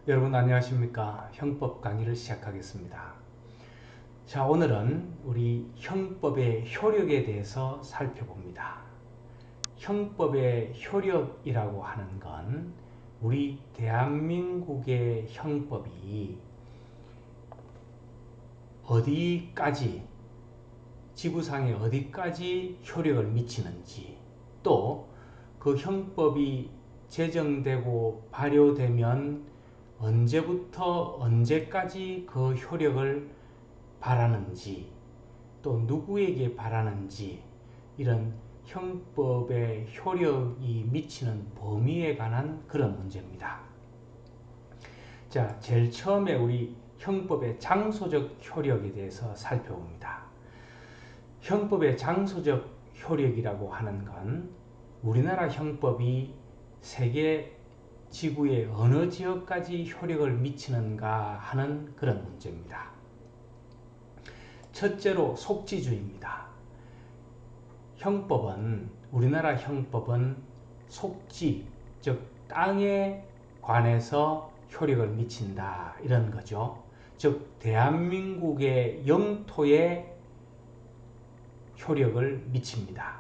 여러분 안녕하십니까? 형법 강의를 시작하겠습니다. 자, 오늘은 우리 형법의 효력에 대해서 살펴봅니다. 형법의 효력이라고 하는 건 우리 대한민국의 형법이 어디까지, 지구상에 어디까지 효력을 미치는지, 또 그 형법이 제정되고 발효되면 언제부터 언제까지 그 효력을 발하는지, 또 누구에게 발하는지, 이런 형법의 효력이 미치는 범위에 관한 그런 문제입니다. 자, 제일 처음에 우리 형법의 장소적 효력에 대해서 살펴봅니다. 형법의 장소적 효력이라고 하는 건 우리나라 형법이 세계 지구의 어느 지역까지 효력을 미치는가 하는 그런 문제입니다. 첫째로 속지주의입니다. 형법은, 우리나라 형법은 속지, 즉 땅에 관해서 효력을 미친다 이런 거죠. 즉 대한민국의 영토에 효력을 미칩니다.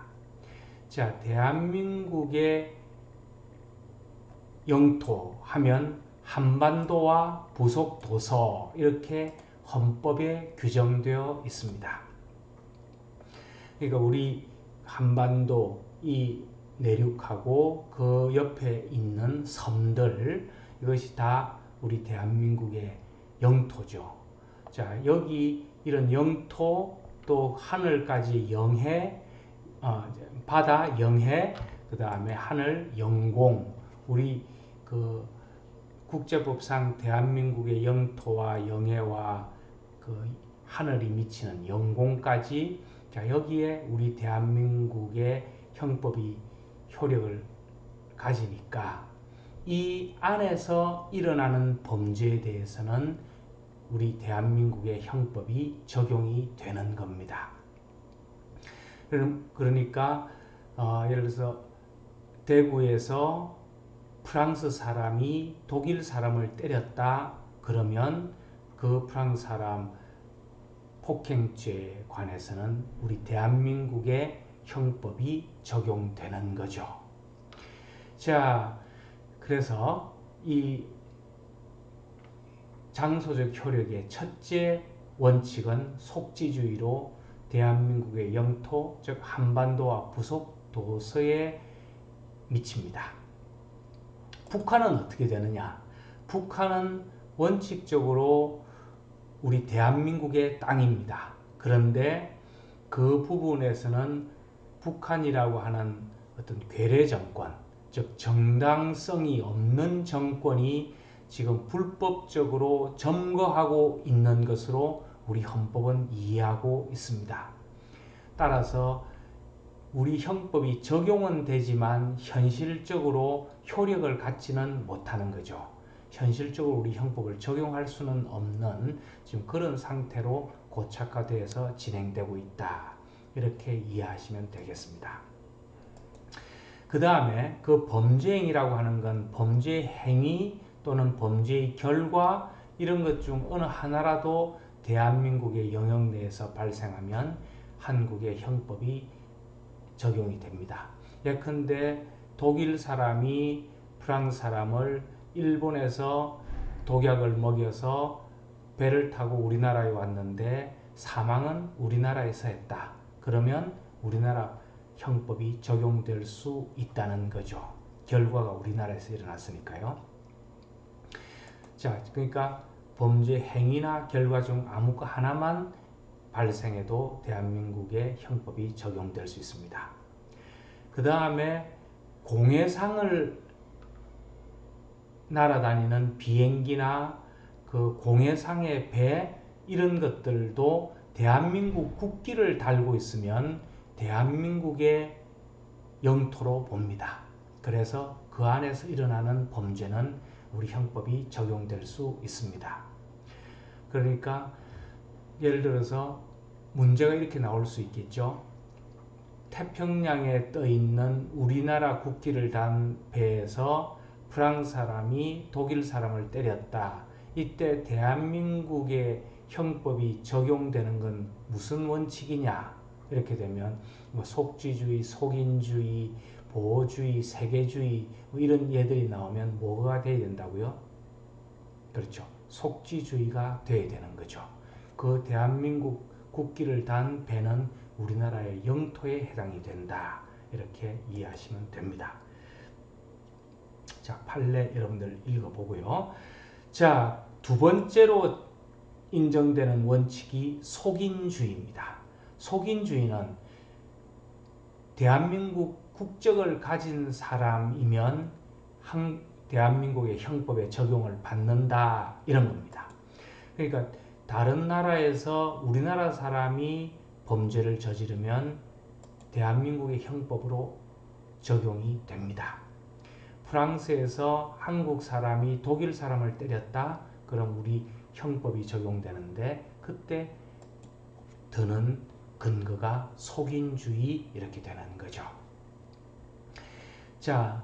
자, 대한민국의 영토 하면 한반도와 부속 도서 이렇게 헌법에 규정되어 있습니다. 그러니까 우리 한반도 이 내륙하고 그 옆에 있는 섬들, 이것이 다 우리 대한민국의 영토죠. 자, 여기 이런 영토 또 하늘까지 영해, 바다 영해, 그 다음에 하늘 영공, 우리 그 국제법상 대한민국의 영토와 영해와 그 하늘이 미치는 영공까지, 자, 여기에 우리 대한민국의 형법이 효력을 가지니까 이 안에서 일어나는 범죄에 대해서는 우리 대한민국의 형법이 적용이 되는 겁니다. 그러니까 예를 들어서 대구에서 프랑스 사람이 독일 사람을 때렸다 그러면 그 프랑스 사람 폭행죄에 관해서는 우리 대한민국의 형법이 적용되는 거죠. 자, 그래서 이 장소적 효력의 첫째 원칙은 속지주의로 대한민국의 영토, 즉 한반도와 부속 도서에 미칩니다. 북한은 어떻게 되느냐? 북한은 원칙적으로 우리 대한민국의 땅입니다. 그런데 그 부분에서는 북한이라고 하는 어떤 괴뢰 정권, 즉 정당성이 없는 정권이 지금 불법적으로 점거하고 있는 것으로 우리 헌법은 이해하고 있습니다. 따라서 우리 형법이 적용은 되지만 현실적으로 효력을 갖지는 못하는 거죠. 현실적으로 우리 형법을 적용할 수는 없는 지금 그런 상태로 고착화되어서 진행되고 있다. 이렇게 이해하시면 되겠습니다. 그 다음에 그 범죄행위라고 하는 건 범죄 행위 또는 범죄의 결과 이런 것 중 어느 하나라도 대한민국의 영역 내에서 발생하면 한국의 형법이 적용이 됩니다. 예컨대 독일 사람이 프랑스 사람을 일본에서 독약을 먹여서 배를 타고 우리나라에 왔는데 사망은 우리나라에서 했다. 그러면 우리나라 형법이 적용될 수 있다는 거죠. 결과가 우리나라에서 일어났으니까요. 자, 그러니까 범죄 행위나 결과 중 아무 하나만 발생해도 대한민국의 형법이 적용될 수 있습니다. 그 다음에 공해상을 날아다니는 비행기나 그 공해상의 배 이런 것들도 대한민국 국기를 달고 있으면 대한민국의 영토로 봅니다. 그래서 그 안에서 일어나는 범죄는 우리 형법이 적용될 수 있습니다. 그러니까 예를 들어서 문제가 이렇게 나올 수 있겠죠. 태평양에 떠 있는 우리나라 국기를 단 배에서 프랑스 사람이 독일 사람을 때렸다. 이때 대한민국의 형법이 적용되는 건 무슨 원칙이냐? 이렇게 되면 뭐 속지주의, 속인주의, 보호주의, 세계주의 뭐 이런 예들이 나오면 뭐가 돼야 된다고요? 그렇죠. 속지주의가 돼야 되는 거죠. 그 대한민국 국기를 단 배는 우리나라의 영토에 해당이 된다. 이렇게 이해하시면 됩니다. 자, 판례 여러분들 읽어보고요. 자, 두 번째로 인정되는 원칙이 속인주의입니다. 속인주의는 대한민국 국적을 가진 사람이면 대한민국의 형법에 적용을 받는다 이런 겁니다. 그러니까 다른 나라에서 우리나라 사람이 범죄를 저지르면 대한민국의 형법으로 적용이 됩니다. 프랑스에서 한국 사람이 독일 사람을 때렸다. 그럼 우리 형법이 적용되는데 그때 드는 근거가 속인주의 이렇게 되는 거죠. 자,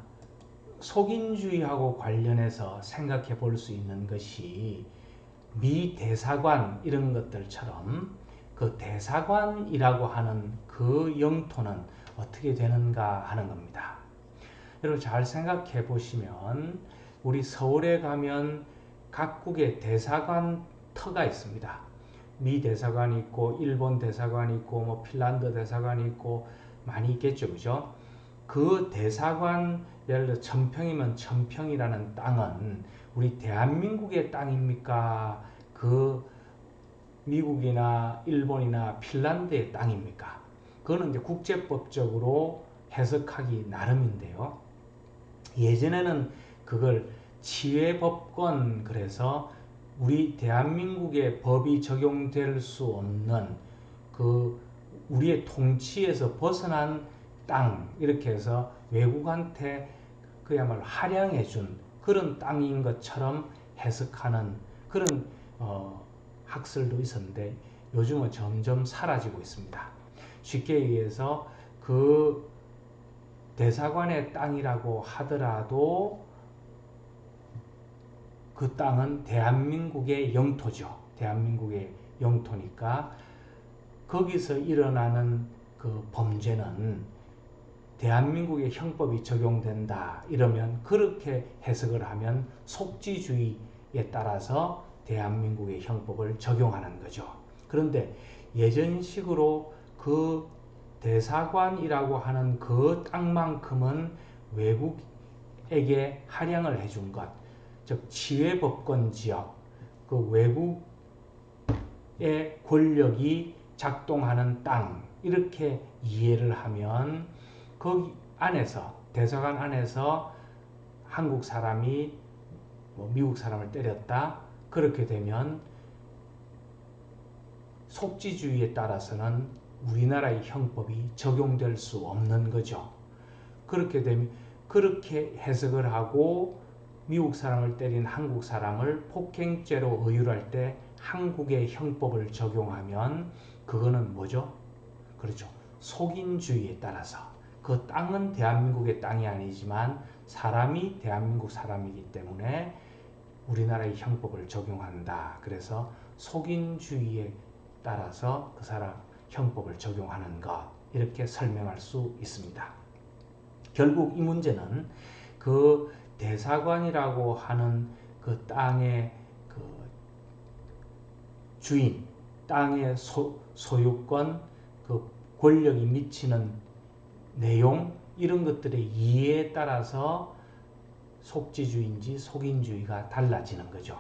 속인주의하고 관련해서 생각해 볼 수 있는 것이 미 대사관 이런 것들처럼 그 대사관이라고 하는 그 영토는 어떻게 되는가 하는 겁니다. 여러분 잘 생각해 보시면 우리 서울에 가면 각국의 대사관 터가 있습니다. 미 대사관이 있고 일본 대사관이 있고 뭐 핀란드 대사관이 있고 많이 있겠죠. 그죠? 그 대사관 예를 들어 천평이면 천평이라는 땅은 우리 대한민국의 땅입니까? 그 미국이나 일본이나 핀란드의 땅입니까? 그거는 이제 국제법적으로 해석하기 나름인데요. 예전에는 그걸 치외법권 그래서 우리 대한민국의 법이 적용될 수 없는 그 우리의 통치에서 벗어난 땅 이렇게 해서 외국한테 그야말로 할양해 준 그런 땅인 것처럼 해석하는 그런 학설도 있었는데 요즘은 점점 사라지고 있습니다. 쉽게 얘기해서 그 대사관의 땅이라고 하더라도 그 땅은 대한민국의 영토죠. 대한민국의 영토니까 거기서 일어나는 그 범죄는 대한민국의 형법이 적용된다. 이러면 그렇게 해석을 하면 속지주의에 따라서 대한민국의 형법을 적용하는 거죠. 그런데 예전식으로 그 대사관이라고 하는 그 땅만큼은 외국에게 할양을 해준 것, 즉 치외법권 지역, 그 외국의 권력이 작동하는 땅 이렇게 이해를 하면 거기 안에서 대사관 안에서 한국 사람이 뭐 미국 사람을 때렸다 그렇게 되면 속지주의에 따라서는 우리나라의 형법이 적용될 수 없는 거죠. 그렇게 되면 그렇게 해석을 하고 미국 사람을 때린 한국 사람을 폭행죄로 의율할 때 한국의 형법을 적용하면 그거는 뭐죠? 그렇죠. 속인주의에 따라서 그 땅은 대한민국의 땅이 아니지만 사람이 대한민국 사람이기 때문에 우리나라의 형법을 적용한다. 그래서 속인주의에 따라서 그 사람 형법을 적용하는 것 이렇게 설명할 수 있습니다. 결국 이 문제는 그 대사관이라고 하는 그 땅의 그 주인, 땅의 소유권, 그 권력이 미치는 내용 이런 것들의 이해에 따라서 속지주의인지 속인주의가 달라지는 거죠.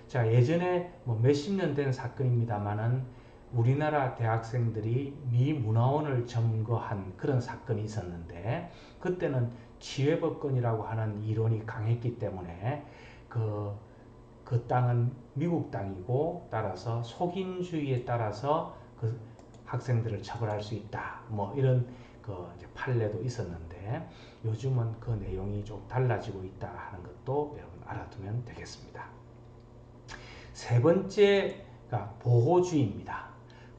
자, 예전에 뭐 몇십 년 된 사건입니다만은 우리나라 대학생들이 미 문화원을 점거한 그런 사건이 있었는데 그때는 치외법권이라고 하는 이론이 강했기 때문에 그 땅은 미국 땅이고 따라서 속인주의에 따라서 그 학생들을 처벌할 수 있다. 뭐 이런 그 판례도 있었는데 요즘은 그 내용이 좀 달라지고 있다 하는 것도 여러분 알아두면 되겠습니다. 세 번째가 보호주의입니다.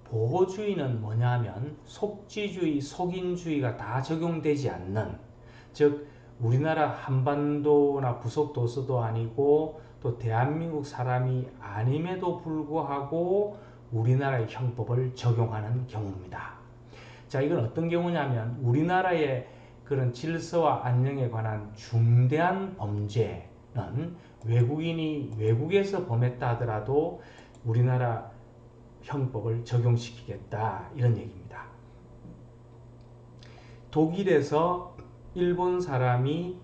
보호주의는 뭐냐면 속지주의, 속인주의가 다 적용되지 않는 즉 우리나라 한반도나 부속도서도 아니고 또 대한민국 사람이 아님에도 불구하고 우리나라의 형법을 적용하는 경우입니다. 자, 이건 어떤 경우냐면 우리나라의 그런 질서와 안녕에 관한 중대한 범죄는 외국인이 외국에서 범했다 하더라도 우리나라 형법을 적용시키겠다 이런 얘기입니다. 독일에서 일본 사람이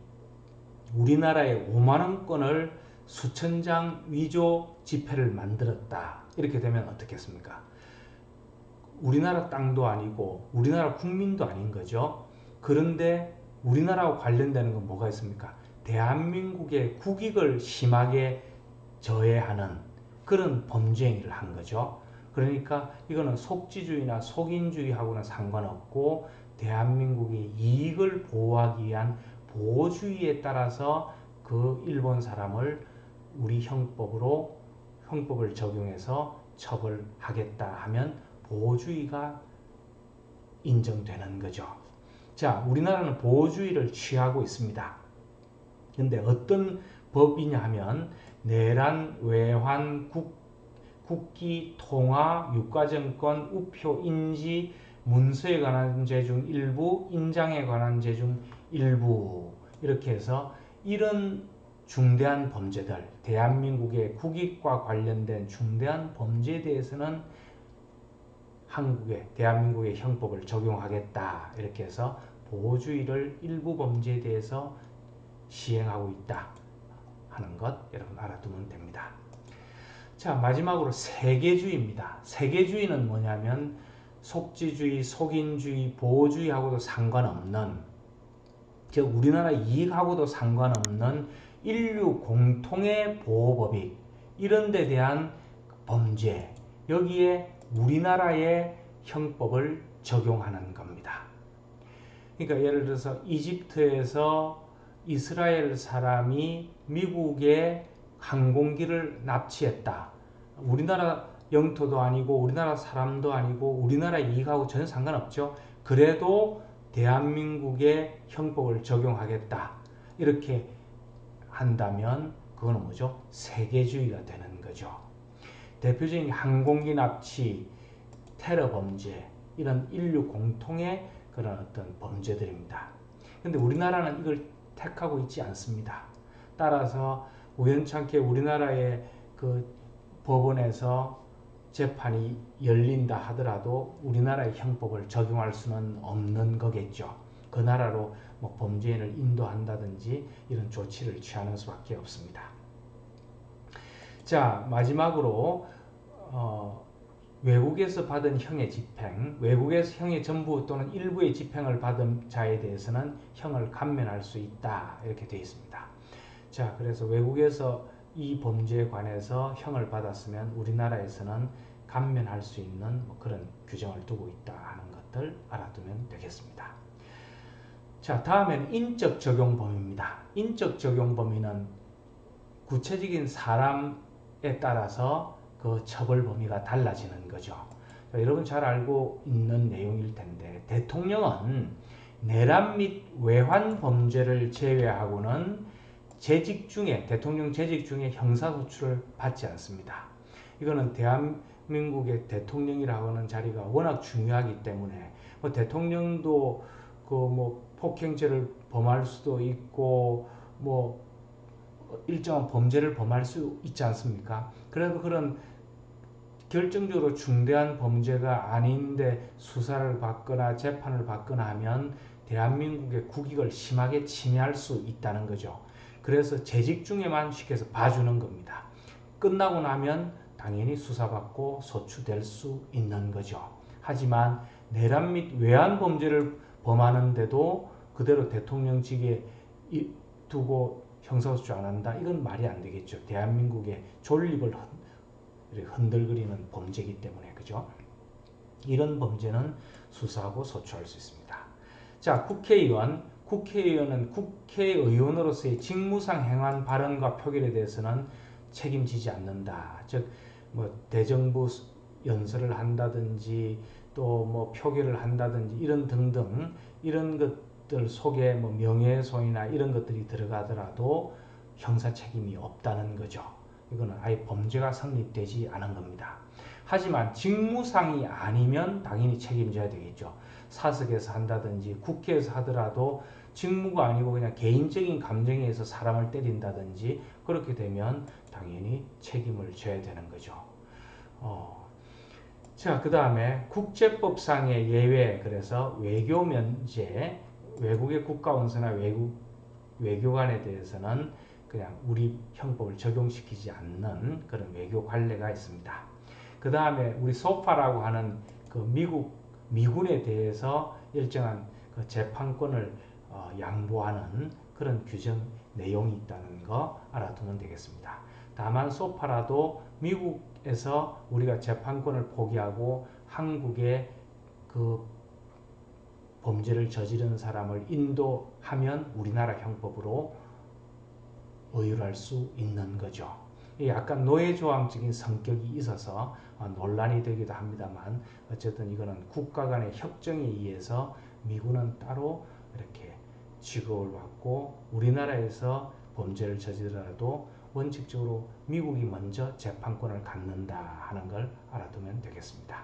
우리나라에 5만원권을 수천 장 위조 지폐를 만들었다. 이렇게 되면 어떻겠습니까? 우리나라 땅도 아니고 우리나라 국민도 아닌 거죠. 그런데 우리나라와 관련되는 건 뭐가 있습니까? 대한민국의 국익을 심하게 저해하는 그런 범죄 행위를 한 거죠. 그러니까 이거는 속지주의나 속인주의하고는 상관없고 대한민국의 이익을 보호하기 위한 보호주의에 따라서 그 일본 사람을 우리 형법을 적용해서 처벌하겠다 하면 보호주의가 인정되는 거죠. 자, 우리나라는 보호주의를 취하고 있습니다. 근데 어떤 법이냐 하면 내란, 외환, 국기, 통화, 유가증권, 우표, 인지, 문서에 관한 죄중 일부, 인장에 관한 죄중 일부 이렇게 해서 이런 중대한 범죄들, 대한민국의 국익과 관련된 중대한 범죄에 대해서는 대한민국의 형법을 적용하겠다 이렇게 해서 보호주의를 일부 범죄에 대해서 시행하고 있다 하는 것 여러분 알아두면 됩니다. 자, 마지막으로 세계주의입니다. 세계주의는 뭐냐면 속지주의, 속인주의, 보호주의하고도 상관없는, 즉 우리나라 이익하고도 상관없는 인류 공통의 보호법익 이런 데 대한 범죄, 여기에 우리나라의 형법을 적용하는 겁니다. 그러니까 예를 들어서 이집트에서 이스라엘 사람이 미국의 항공기를 납치했다. 우리나라 영토도 아니고 우리나라 사람도 아니고 우리나라 이익하고 전혀 상관없죠. 그래도 대한민국의 형법을 적용하겠다. 이렇게 한다면 그거는 뭐죠? 세계주의가 되는 거죠. 대표적인 항공기 납치, 테러 범죄 이런 인류 공통의 그런 어떤 범죄들입니다. 근데 우리나라는 이걸 택하고 있지 않습니다. 따라서 우연찮게 우리나라의 그 법원에서 재판이 열린다 하더라도 우리나라의 형법을 적용할 수는 없는 거겠죠. 그 나라로 뭐 범죄인을 인도한다든지 이런 조치를 취하는 수밖에 없습니다. 자, 마지막으로 외국에서 받은 형의 집행, 외국에서 형의 전부 또는 일부의 집행을 받은 자에 대해서는 형을 감면할 수 있다 이렇게 되어 있습니다. 자, 그래서 외국에서 이 범죄에 관해서 형을 받았으면 우리나라에서는 감면할 수 있는 그런 규정을 두고 있다 하는 것들 알아두면 되겠습니다. 자, 다음에는 인적 적용 범위입니다. 인적 적용 범위는 구체적인 사람에 따라서 그 처벌 범위가 달라지는 거죠. 자, 여러분 잘 알고 있는 내용일 텐데 대통령은 내란 및 외환 범죄를 제외하고는 대통령 재직 중에 형사소출을 받지 않습니다. 이거는 대한민국의 대통령이라고 하는 자리가 워낙 중요하기 때문에 뭐 대통령도 그 뭐 폭행죄를 범할 수도 있고 뭐 일정한 범죄를 범할 수 있지 않습니까? 그래도 그런 결정적으로 중대한 범죄가 아닌데 수사를 받거나 재판을 받거나 하면 대한민국의 국익을 심하게 침해할 수 있다는 거죠. 그래서 재직 중에만 쉽게 해서 봐주는 겁니다. 끝나고 나면 당연히 수사받고 소추될 수 있는 거죠. 하지만 내란 및 외환 범죄를 범하는데도 그대로 대통령직에 두고 형사소추 안 한다? 이건 말이 안 되겠죠. 대한민국의 존립을 흔들거리는 범죄이기 때문에, 그죠? 이런 범죄는 수사하고 소추할 수 있습니다. 자, 국회의원은 국회의원으로서의 직무상 행한 발언과 표결에 대해서는 책임지지 않는다. 즉, 뭐 대정부 연설을 한다든지 또 뭐 표결을 한다든지 이런 등등 이런 것 것들 속에 뭐 명예훼손이나 이런 것들이 들어가더라도 형사 책임이 없다는 거죠. 이거는 아예 범죄가 성립되지 않은 겁니다. 하지만 직무상이 아니면 당연히 책임져야 되겠죠. 사석에서 한다든지 국회에서 하더라도 직무가 아니고 그냥 개인적인 감정에 의해서 사람을 때린다든지 그렇게 되면 당연히 책임을 져야 되는 거죠. 자, 그 다음에 국제법상의 예외, 그래서 외교 면제, 외국의 국가원수나 외교관에 대해서는 그냥 우리 형법을 적용시키지 않는 그런 외교 관례가 있습니다. 그 다음에 우리 소파라고 하는 그 미군에 대해서 일정한 그 재판권을 양보하는 그런 규정 내용이 있다는 거 알아두면 되겠습니다. 다만 소파라도 미국에서 우리가 재판권을 포기하고 한국에 그 범죄를 저지른 사람을 인도하면 우리나라 형법으로 의율할 수 있는 거죠. 약간 노예조항적인 성격이 있어서 논란이 되기도 합니다만 어쨌든 이거는 국가 간의 협정에 의해서 미군은 따로 이렇게 취급을 받고 우리나라에서 범죄를 저지르더라도 원칙적으로 미국이 먼저 재판권을 갖는다 하는 걸 알아두면 되겠습니다.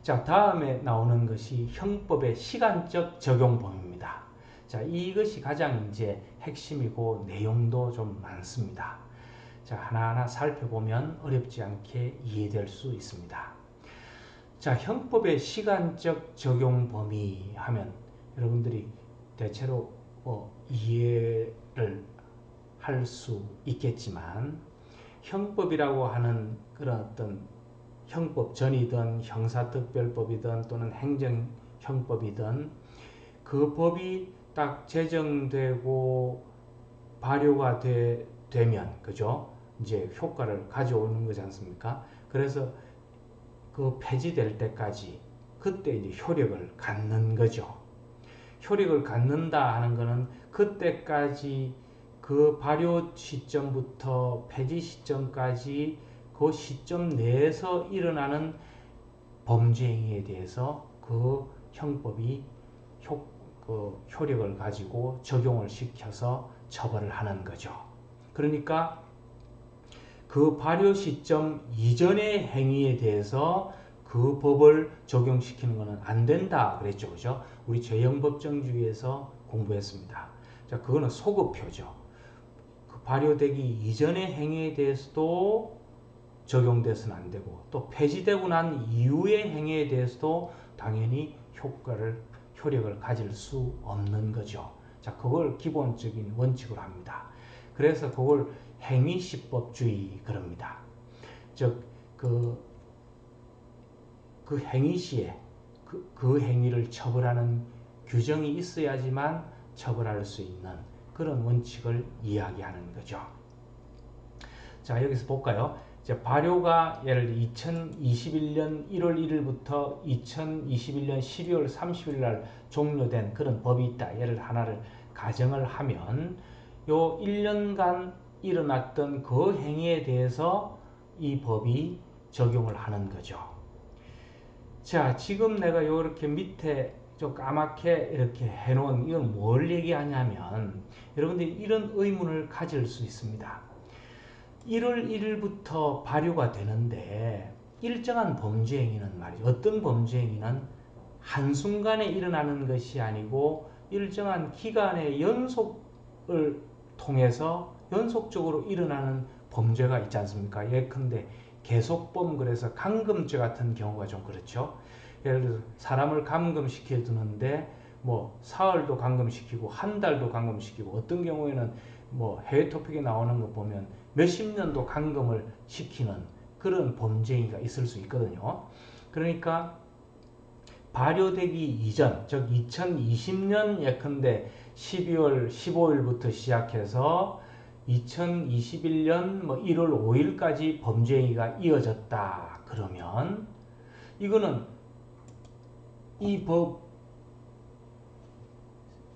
자, 다음에 나오는 것이 형법의 시간적 적용 범위입니다. 자, 이것이 가장 이제 핵심이고 내용도 좀 많습니다. 자, 하나하나 살펴보면 어렵지 않게 이해될 수 있습니다. 자, 형법의 시간적 적용 범위 하면 여러분들이 대체로 이해를 할 수 있겠지만 형법이라고 하는 그런 어떤 형법전이든 형사특별법이든 또는 행정형법이든 그 법이 딱 제정되고 발효가 되면 그죠? 이제 효과를 가져오는 거지 않습니까? 그래서 그 폐지될 때까지 그때 이제 효력을 갖는 거죠. 효력을 갖는다 하는 것은 그때까지 그 발효 시점부터 폐지 시점까지 그 시점 내에서 일어나는 범죄 행위에 대해서 그 형법이 효력을 가지고 적용을 시켜서 처벌을 하는 거죠. 그러니까 그 발효 시점 이전의 행위에 대해서 그 법을 적용시키는 것은 안 된다 그랬죠. 그죠? 우리 죄형법정주의에서 공부했습니다. 자, 그거는 소급표죠. 그 발효되기 이전의 행위에 대해서도 적용돼서는 안 되고 또 폐지되고 난 이후의 행위에 대해서도 당연히 효력을 가질 수 없는 거죠. 자, 그걸 기본적인 원칙으로 합니다. 그래서 그걸 행위시법주의 그럽니다. 즉, 그 행위 시에 그 행위를 처벌하는 규정이 있어야지만 처벌할 수 있는 그런 원칙을 이야기하는 거죠. 자, 여기서 볼까요? 이제 발효가 예를 들어 2021년 1월 1일부터 2021년 12월 30일 날 종료된 그런 법이 있다. 예를 하나를 가정을 하면 요 1년간 일어났던 그 행위에 대해서 이 법이 적용을 하는 거죠. 자, 지금 내가 요렇게 밑에 좀 까맣게 이렇게 해놓은 이건 뭘 얘기하냐면 여러분들이 이런 의문을 가질 수 있습니다. 1월 1일부터 발효가 되는데 일정한 범죄 행위는 말이죠. 어떤 범죄 행위는 한순간에 일어나는 것이 아니고 일정한 기간의 연속을 통해서 연속적으로 일어나는 범죄가 있지 않습니까? 예컨대 계속범 그래서 감금죄 같은 경우가 좀 그렇죠. 예를 들어서 사람을 감금시켜 두는데 뭐 사흘도 감금시키고 한 달도 감금시키고 어떤 경우에는 뭐 해외 토픽에 나오는 거 보면 몇십 년도 감금을 시키는 그런 범죄가 있을 수 있거든요. 그러니까 발효되기 이전, 즉 2020년 예컨대 12월 15일부터 시작해서 2021년 뭐 1월 5일까지 범죄 행위가 이어졌다. 그러면 이거는 이 법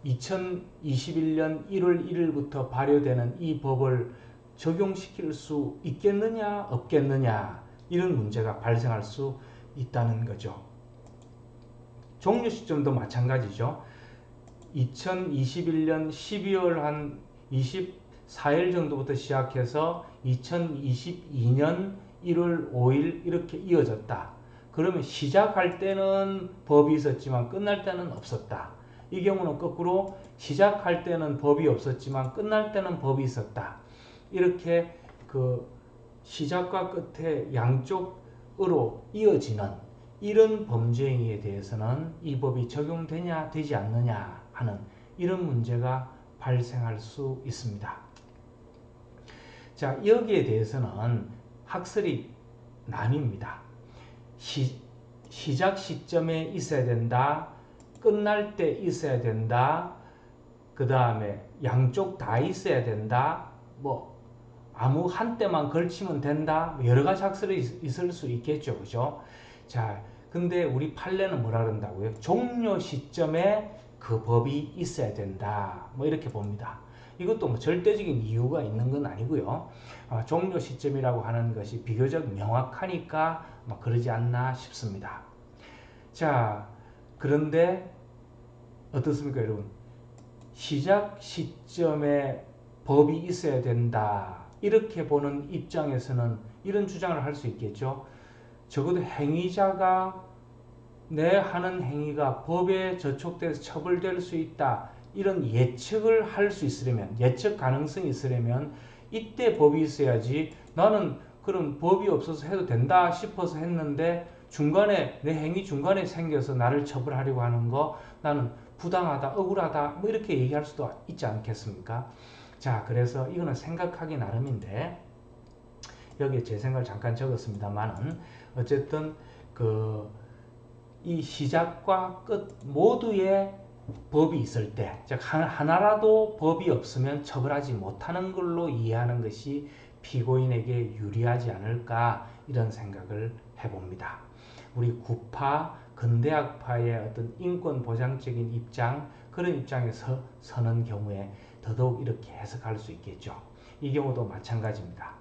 2021년 1월 1일부터 발효되는 이 법을 적용시킬 수 있겠느냐 없겠느냐 이런 문제가 발생할 수 있다는 거죠. 종료 시점도 마찬가지죠. 2021년 12월 한 24일 정도부터 시작해서 2022년 1월 5일 이렇게 이어졌다. 그러면 시작할 때는 법이 있었지만 끝날 때는 없었다. 이 경우는 거꾸로 시작할 때는 법이 없었지만 끝날 때는 법이 있었다. 이렇게 그 시작과 끝에 양쪽으로 이어지는 이런 범죄 행위에 대해서는 이 법이 적용되냐 되지 않느냐 하는 이런 문제가 발생할 수 있습니다. 자, 여기에 대해서는 학설이 나뉩니다. 시작 시점에 있어야 된다. 끝날 때 있어야 된다. 그 다음에 양쪽 다 있어야 된다. 뭐 아무 한때만 걸치면 된다. 여러 가지 학설이 있을 수 있겠죠. 그죠? 자, 근데 우리 판례는 뭐라 그런다고요? 종료 시점에 그 법이 있어야 된다. 뭐 이렇게 봅니다. 이것도 뭐 절대적인 이유가 있는 건 아니고요. 종료 시점이라고 하는 것이 비교적 명확하니까 그러지 않나 싶습니다. 자, 그런데 어떻습니까, 여러분? 시작 시점에 법이 있어야 된다. 이렇게 보는 입장에서는 이런 주장을 할 수 있겠죠. 적어도 행위자가 내 하는 행위가 법에 저촉돼서 처벌될 수 있다. 이런 예측을 할 수 있으려면, 예측 가능성이 있으려면 이때 법이 있어야지 나는 그럼 법이 없어서 해도 된다 싶어서 했는데 중간에 내 행위 중간에 생겨서 나를 처벌하려고 하는 거 나는 부당하다, 억울하다 뭐 이렇게 얘기할 수도 있지 않겠습니까? 자, 그래서 이거는 생각하기 나름인데 여기에 제 생각을 잠깐 적었습니다만은 어쨌든 이 시작과 끝 모두의 법이 있을 때, 즉 하나라도 법이 없으면 처벌하지 못하는 걸로 이해하는 것이 피고인에게 유리하지 않을까 이런 생각을 해봅니다. 우리 구파, 근대학파의 어떤 인권 보장적인 입장, 그런 입장에서 서는 경우에 더더욱 이렇게 해석할 수 있겠죠. 이 경우도 마찬가지입니다.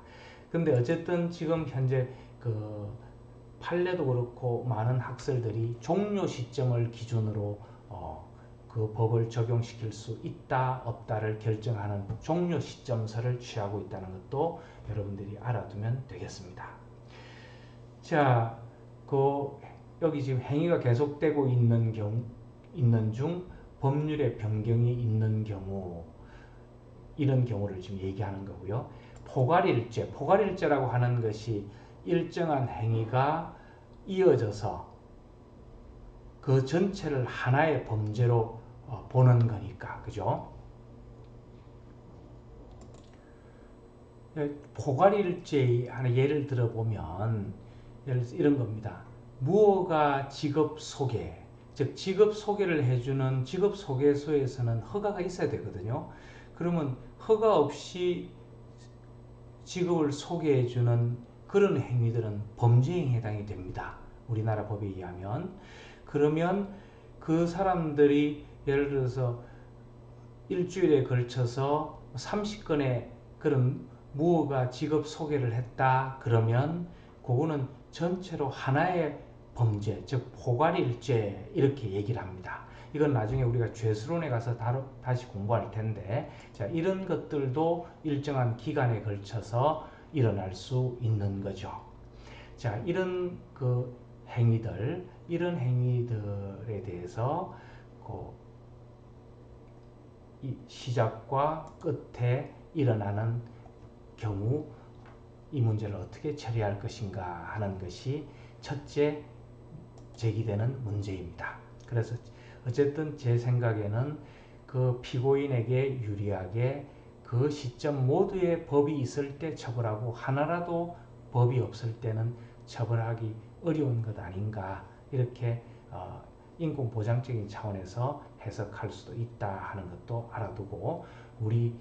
근데 어쨌든 지금 현재 판례도 그렇고 많은 학설들이 종료 시점을 기준으로 그 법을 적용시킬 수 있다 없다를 결정하는 종료 시점설을 취하고 있다는 것도 여러분들이 알아두면 되겠습니다. 자, 여기 지금 행위가 계속되고 있는 중 법률의 변경이 있는 경우 이런 경우를 지금 얘기하는 거고요. 포괄일죄라고 하는 것이 일정한 행위가 이어져서 그 전체를 하나의 범죄로 보는 거니까, 그죠? 포괄일죄의 하나 예를 들어보면 예를 들어서 이런 겁니다. 무허가 직업 소개, 즉 직업 소개를 해주는 직업 소개소에서는 허가가 있어야 되거든요. 그러면 허가 없이 직업을 소개해주는 그런 행위들은 범죄에 해당이 됩니다. 우리나라 법에 의하면. 그러면 그 사람들이 예를 들어서 일주일에 걸쳐서 30건의 그런 무허가 직업 소개를 했다. 그러면 그거는 전체로 하나의 범죄, 즉 포괄일죄 이렇게 얘기를 합니다. 이건 나중에 우리가 죄수론에 가서 다시 공부할 텐데, 자, 이런 것들도 일정한 기간에 걸쳐서 일어날 수 있는 거죠. 자, 이런 이런 행위들에 대해서 이 시작과 끝에 일어나는 경우 이 문제를 어떻게 처리할 것인가 하는 것이 첫째 제기되는 문제입니다. 그래서 어쨌든 제 생각에는 그 피고인에게 유리하게 그 시점 모두의 법이 있을 때 처벌하고 하나라도 법이 없을 때는 처벌하기 어려운 것 아닌가 이렇게 인권 보장적인 차원에서 해석할 수도 있다 하는 것도 알아두고 우리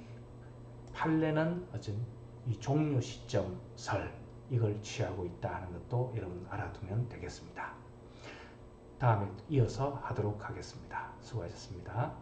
판례는 어쨌든 이 종료 시점설 이걸 취하고 있다 하는 것도 여러분 알아두면 되겠습니다. 다음에 이어서 하도록 하겠습니다. 수고하셨습니다.